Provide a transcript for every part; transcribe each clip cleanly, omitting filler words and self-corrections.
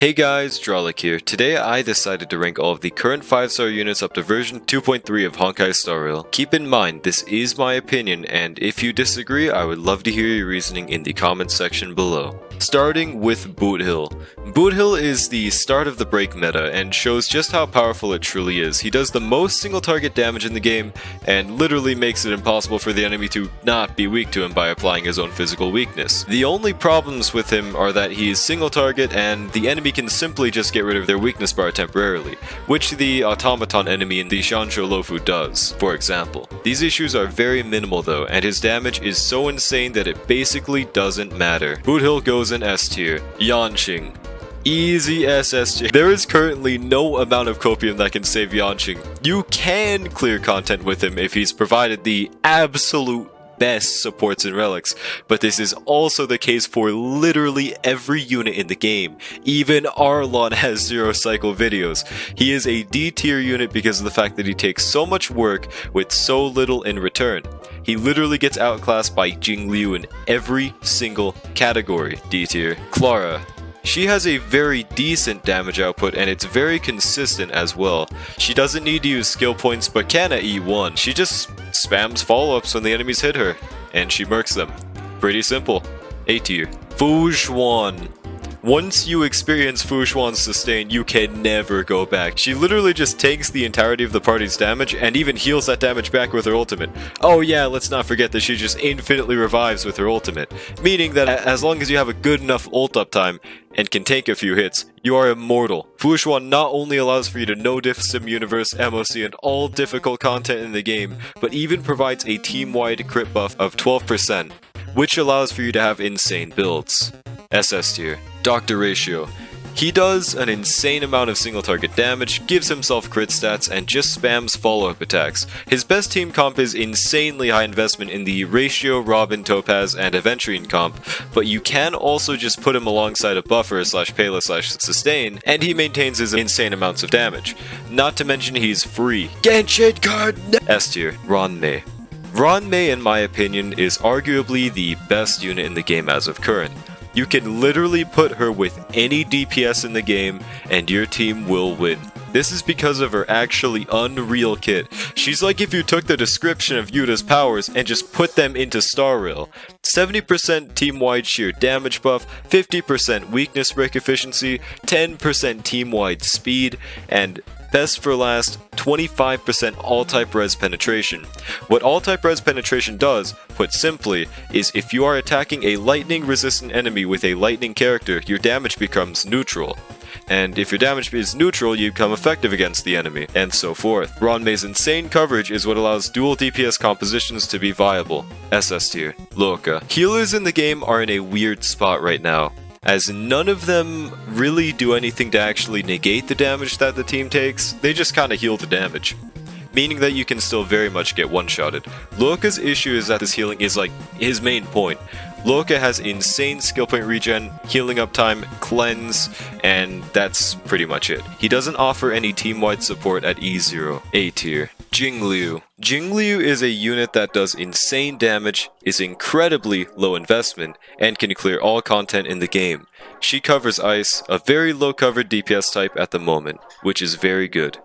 Hey guys, Dralik here. Today I decided to rank all of the current 5-star units up to version 2.3 of Honkai Star Rail. Keep in mind, this is my opinion, and if you disagree, I would love to hear your reasoning in the comments section below. Starting with Boot Hill. Boot Hill is the start of the break meta and shows just how powerful it truly is. He does the most single target damage in the game and literally makes it impossible for the enemy to not be weak to him by applying his own physical weakness. The only problems with him are that he is single target and the enemy can simply just get rid of their weakness bar temporarily, which the automaton enemy in the Shansho Lofu does, for example. These issues are very minimal though, and his damage is so insane that it basically doesn't matter. Boot Hill goes in S tier. Yanqing. Easy SSJ. There is currently no amount of copium that can save Yanqing. You can clear content with him if he's provided the absolute best supports and relics, but this is also the case for literally every unit in the game. Even Arlon has 0 cycle videos. He is a D tier unit because of the fact that he takes so much work with so little in return. He literally gets outclassed by Jingliu in every single category. D tier. Clara. She has a very decent damage output and it's very consistent as well. She doesn't need to use skill points but can at E1. She just spams follow-ups when the enemies hit her, and she murks them. Pretty simple. A tier. Fu Xuan. Once you experience Fu Xuan's sustain, you can never go back. She literally just takes the entirety of the party's damage and even heals that damage back with her ultimate. Oh yeah, let's not forget that she just infinitely revives with her ultimate, meaning that as long as you have a good enough ult up time and can take a few hits, you are immortal. Fu Xuan not only allows for you to no-diff Sim Universe, MOC, and all difficult content in the game, but even provides a team-wide crit buff of 12%, which allows for you to have insane builds. SS tier. Dr. Ratio. He does an insane amount of single target damage, gives himself crit stats, and just spams follow-up attacks. His best team comp is insanely high investment in the Ratio, Robin, Topaz, and Aventurine comp, but you can also just put him alongside a buffer / Pela / sustain, and he maintains his insane amounts of damage. Not to mention he's free. Genshin card! S tier. Ranmei. Ranmei, in my opinion, is arguably the best unit in the game as of current. You can literally put her with any DPS in the game and your team will win. This is because of her actually unreal kit. She's like if you took the description of Yuta's powers and just put them into Star Rail. 70% team-wide sheer damage buff, 50% weakness break efficiency, 10% team-wide speed, and best for last, 25% all-type res penetration. What all-type res penetration does, put simply, is if you are attacking a lightning-resistant enemy with a lightning character, your damage becomes neutral. And if your damage is neutral, you become effective against the enemy, and so forth. Ranmei's insane coverage is what allows dual DPS compositions to be viable. SS tier. Loka. Healers in the game are in a weird spot right now, as none of them really do anything to actually negate the damage that the team takes. They just kinda heal the damage, meaning that you can still very much get one-shotted. Loka's issue is that this healing is like his main point. Loka has insane skill point regen, healing uptime, cleanse, and that's pretty much it. He doesn't offer any team-wide support at E0. A tier. Jingliu. Jingliu is a unit that does insane damage, is incredibly low investment, and can clear all content in the game. She covers ice, a very low covered DPS type at the moment, which is very good.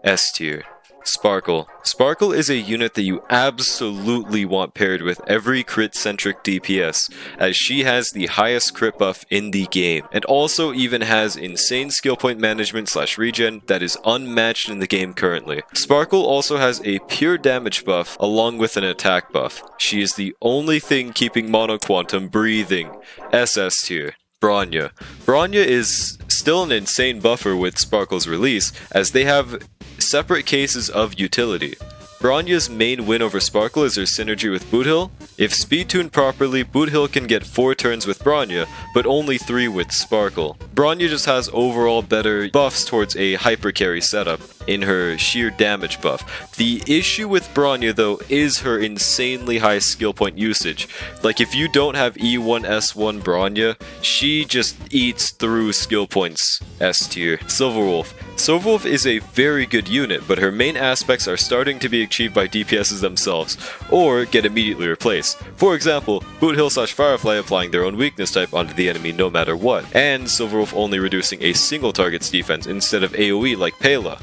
S tier. Sparkle. Sparkle is a unit that you absolutely want paired with every crit-centric DPS, as she has the highest crit buff in the game, and also even has insane skill point management / regen that is unmatched in the game currently. Sparkle also has a pure damage buff along with an attack buff. She is the only thing keeping Mono Quantum breathing. SS tier. Bronya. Bronya is still an insane buffer with Sparkle's release, as they have separate cases of utility. Bronya's main win over Sparkle is her synergy with Boot Hill. If speed tuned properly, Boot Hill can get 4 turns with Bronya, but only 3 with Sparkle. Bronya just has overall better buffs towards a hyper carry setup in her sheer damage buff. The issue with Bronya though is her insanely high skill point usage. Like if you don't have E1 S1 Bronya, she just eats through skill points. S tier. Silverwolf. Silverwolf is a very good unit, but her main aspects are starting to be achieved by DPSs themselves, or get immediately replaced. weakness. For example, Boothill/Firefly applying their own weakness type onto the enemy no matter what, and Silverwolf only reducing a single target's defense instead of AoE like Pela.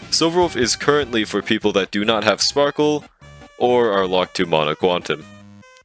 Silverwolf is currently for people that do not have Sparkle or are locked to Mana Quantum.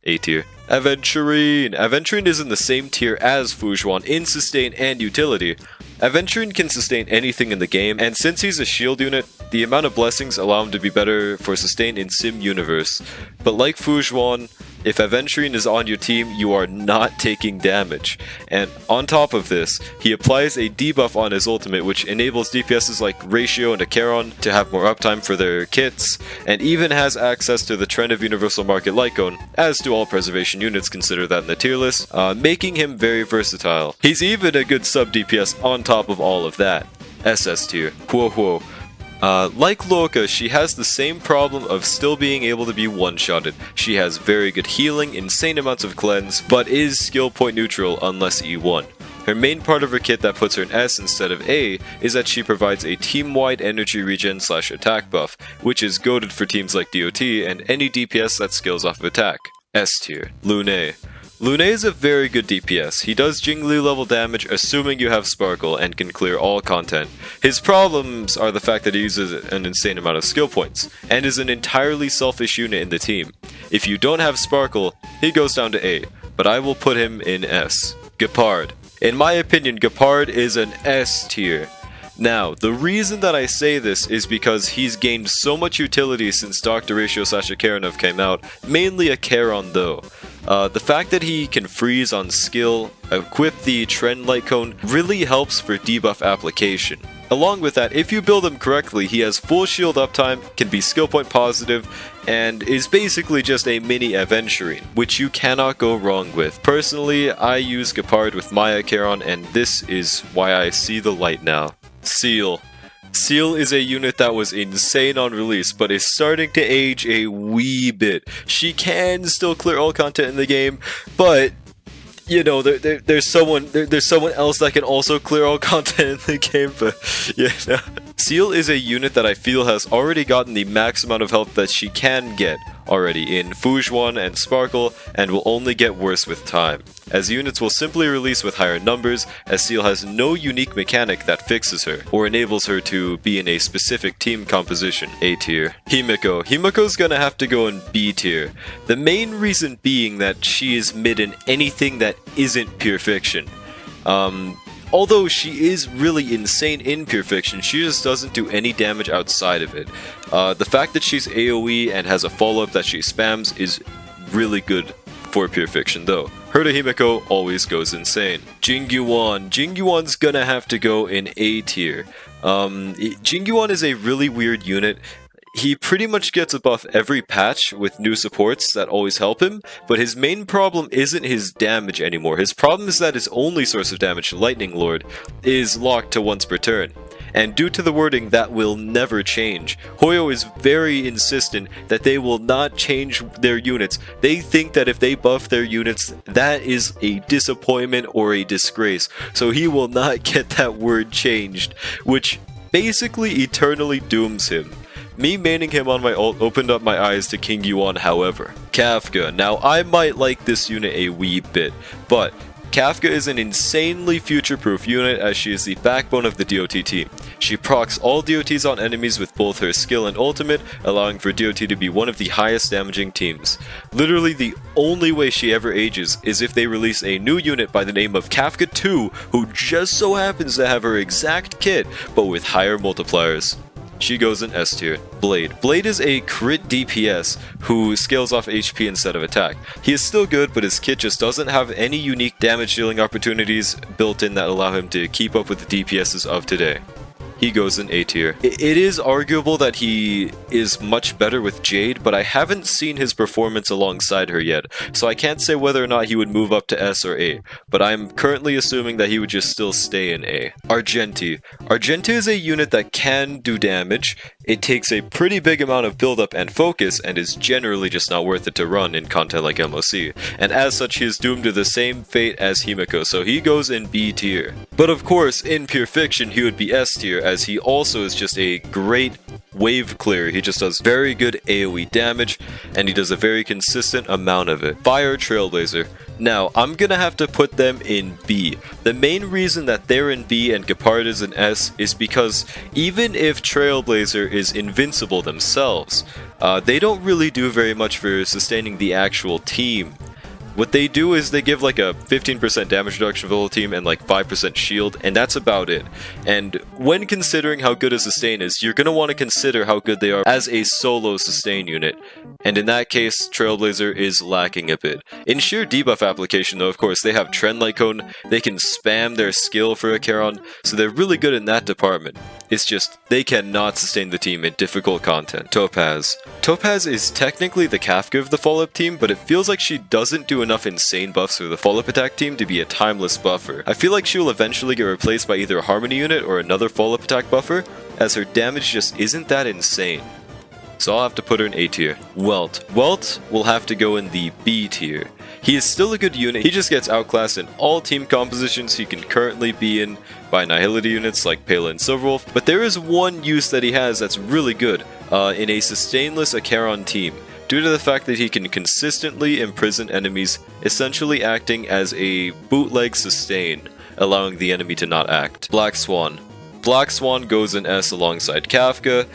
A tier. Aventurine! Aventurine is in the same tier as Fujuan in sustain and utility. Aventurine can sustain anything in the game, and since he's a shield unit, the amount of blessings allow him to be better for sustain in Sim Universe. But like Fujuan, if Aventurine is on your team, you are not taking damage. And on top of this, he applies a debuff on his ultimate, which enables DPSs like Ratio and Acheron to have more uptime for their kits, and even has access to the Trend of Universal Market Lycone, as do all preservation units, consider that in the tier list, making him very versatile. He's even a good sub DPS on top of all of that. SS tier. Whoa. Like Loka, she has the same problem of still being able to be one-shotted. She has very good healing, insane amounts of cleanse, but is skill point neutral unless E1. Her main part of her kit that puts her in S instead of A is that she provides a team-wide energy regen / attack buff, which is goated for teams like DOT and any DPS that scales off of attack. S tier. Lune. Lune is a very good DPS. He does Jingli level damage assuming you have Sparkle and can clear all content. His problems are the fact that he uses an insane amount of skill points, and is an entirely selfish unit in the team. If you don't have Sparkle, he goes down to A, but I will put him in S. Gepard. In my opinion, Gepard is an S tier. Now, the reason that I say this is because he's gained so much utility since Dr. Ratio / Acheronov came out, mainly Acheron though. The fact that he can freeze on skill, equip the Trend Light Cone, really helps for debuff application. Along with that, if you build him correctly, he has full shield uptime, can be skill point positive, and is basically just a mini Aventurine, which you cannot go wrong with. Personally, I use Gepard with my Acheron, and this is why I see the light now. Seal. Seal is a unit that was insane on release, but is starting to age a wee bit. She can still clear all content in the game, but you know, there's someone else that can also clear all content in the game, but yeah. Seal is a unit that I feel has already gotten the max amount of health that she can get already in Fujuan and Sparkle, and will only get worse with time, as units will simply release with higher numbers, as Seal has no unique mechanic that fixes her, or enables her to be in a specific team composition. A tier. Himiko. Himiko's gonna have to go in B tier. The main reason being that she is mid in anything that isn't pure fiction. Although she is really insane in Pure Fiction, she just doesn't do any damage outside of it. The fact that she's AoE and has a follow-up that she spams is really good for Pure Fiction though. Her to Himiko always goes insane. Jingyuan. Jingyuan's gonna have to go in A tier. Jingyuan is a really weird unit. He pretty much gets a buff every patch with new supports that always help him, but his main problem isn't his damage anymore. His problem is that his only source of damage, Lightning Lord, is locked to once per turn. And due to the wording, that will never change. Hoyo is very insistent that they will not change their units. They think that if they buff their units, that is a disappointment or a disgrace. So he will not get that word changed, which basically eternally dooms him. Me maining him on my ult opened up my eyes to King Yuan, however. Kafka. Now, I might like this unit a wee bit, but Kafka is an insanely future-proof unit as she is the backbone of the DOT team. She procs all DOTs on enemies with both her skill and ultimate, allowing for DOT to be one of the highest damaging teams. Literally the only way she ever ages is if they release a new unit by the name of Kafka 2, who just so happens to have her exact kit, but with higher multipliers. She goes in S tier. Blade. Blade is a crit DPS who scales off HP instead of attack. He is still good, but his kit just doesn't have any unique damage dealing opportunities built in that allow him to keep up with the DPSs of today. He goes in A tier. It is arguable that he is much better with Jade, but I haven't seen his performance alongside her yet, so I can't say whether or not he would move up to S or A, but I'm currently assuming that he would just still stay in A. Argenti. Argenti is a unit that can do damage. It takes a pretty big amount of build-up and focus, and is generally just not worth it to run in content like MOC, and as such he is doomed to the same fate as Himiko, so he goes in B tier. But of course, in Pure Fiction he would be S tier, as he also is just a great wave clear. He just does very good AoE damage, and he does a very consistent amount of it. Fire Trailblazer. Now, I'm gonna have to put them in B. The main reason that they're in B and Gepard is in S is because even if Trailblazer is invincible themselves, they don't really do very much for sustaining the actual team. What they do is they give like a 15% damage reduction for the whole team and like 5% shield, and that's about it. And when considering how good a sustain is, you're going to want to consider how good they are as a solo sustain unit. And in that case, Trailblazer is lacking a bit. In sheer debuff application though, of course, they have Trendlight Cone, they can spam their skill for a Charon, so they're really good in that department. It's just, they cannot sustain the team in difficult content. Topaz. Topaz is technically the Kafka of the follow-up team, but it feels like she doesn't do enough insane buffs for the follow-up attack team to be a timeless buffer. I feel like she will eventually get replaced by either a Harmony unit or another follow-up attack buffer, as her damage just isn't that insane. So I'll have to put her in A tier. Welt. Welt will have to go in the B tier. He is still a good unit, he just gets outclassed in all team compositions he can currently be in by Nihility units like Pela and Silverwolf, but there is one use that he has that's really good in a sustainless Acheron team, due to the fact that he can consistently imprison enemies, essentially acting as a bootleg sustain, allowing the enemy to not act. Black Swan. Black Swan goes in S alongside Kafka.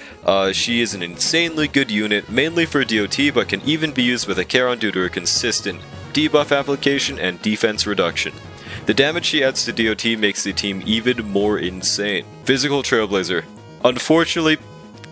She is an insanely good unit, mainly for DOT, but can even be used with Acheron due to her consistent debuff application and defense reduction. The damage she adds to DOT makes the team even more insane. Physical Trailblazer. Unfortunately,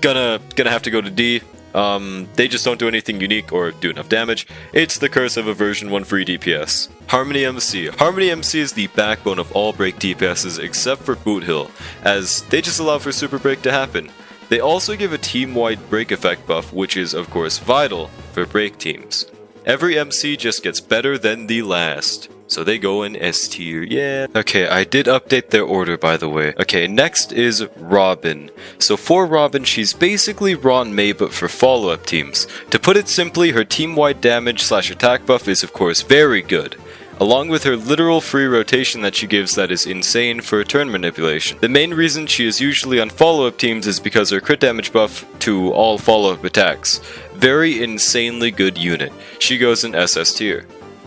gonna have to go to D. They just don't do anything unique or do enough damage. It's the curse of a version 1 free DPS. Harmony MC. Harmony MC is the backbone of all break DPSs except for Boot Hill, as they just allow for super break to happen. They also give a team-wide break effect buff, which is of course vital for break teams. Every MC just gets better than the last. So they go in S tier, yeah. Okay, I did update their order by the way. Okay, next is Robin. So for Robin, she's basically Ron May but for follow-up teams. To put it simply, her team-wide damage / attack buff is of course very good, along with her literal free rotation that she gives that is insane for turn manipulation. The main reason she is usually on follow-up teams is because her crit damage buff to all follow-up attacks. Very insanely good unit. She goes in SS tier.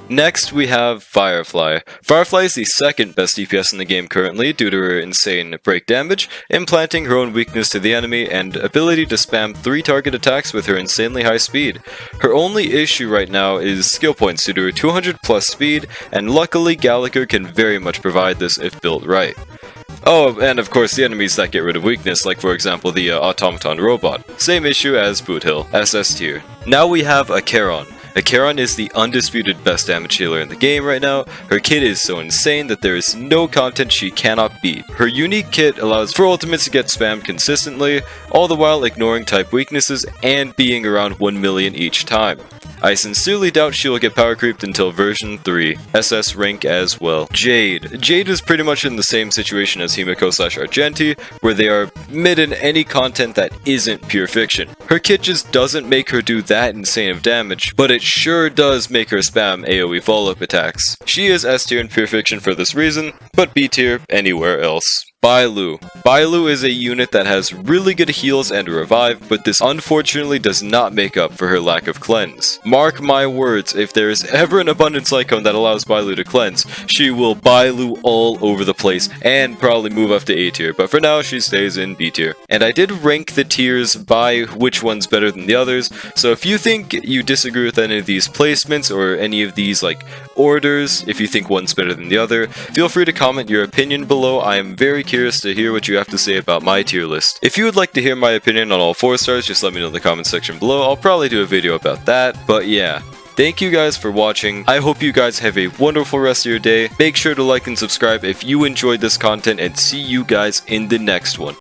Next we have Firefly. Firefly is the second best DPS in the game currently due to her insane break damage, implanting her own weakness to the enemy, and ability to spam 3 target attacks with her insanely high speed. Her only issue right now is skill points due to her 200 plus speed, and luckily Gallagher can very much provide this if built right. Oh, and of course the enemies that get rid of weakness, like for example the Automaton Robot. Same issue as Boot Hill, SS tier. Now we have Acheron. Acheron is the undisputed best damage healer in the game right now. Her kit is so insane that there is no content she cannot beat. Her unique kit allows for ultimates to get spammed consistently, all the while ignoring type weaknesses and being around 1 million each time. I sincerely doubt she will get power creeped until version 3, SS rank as well. Jade. Jade is pretty much in the same situation as Himiko / Argenti, where they are mid in any content that isn't pure fiction. Her kit just doesn't make her do that insane of damage, but it sure does make her spam AoE follow-up attacks. She is S tier in pure fiction for this reason, but B tier anywhere else. Bailu. Bailu is a unit that has really good heals and revive, but this unfortunately does not make up for her lack of cleanse. Mark my words, if there is ever an abundance icon that allows Bailu to cleanse, she will Bailu all over the place and probably move up to A tier, but for now she stays in B tier. And I did rank the tiers by which one's better than the others, so if you think you disagree with any of these placements or any of these like orders, if you think one's better than the other, feel free to comment your opinion below. I am very curious to hear what you have to say about my tier list. If you would like to hear my opinion on all 4 stars, just let me know in the comment section below. I'll probably do a video about that, but yeah. Thank you guys for watching. I hope you guys have a wonderful rest of your day. Make sure to like and subscribe if you enjoyed this content, and see you guys in the next one.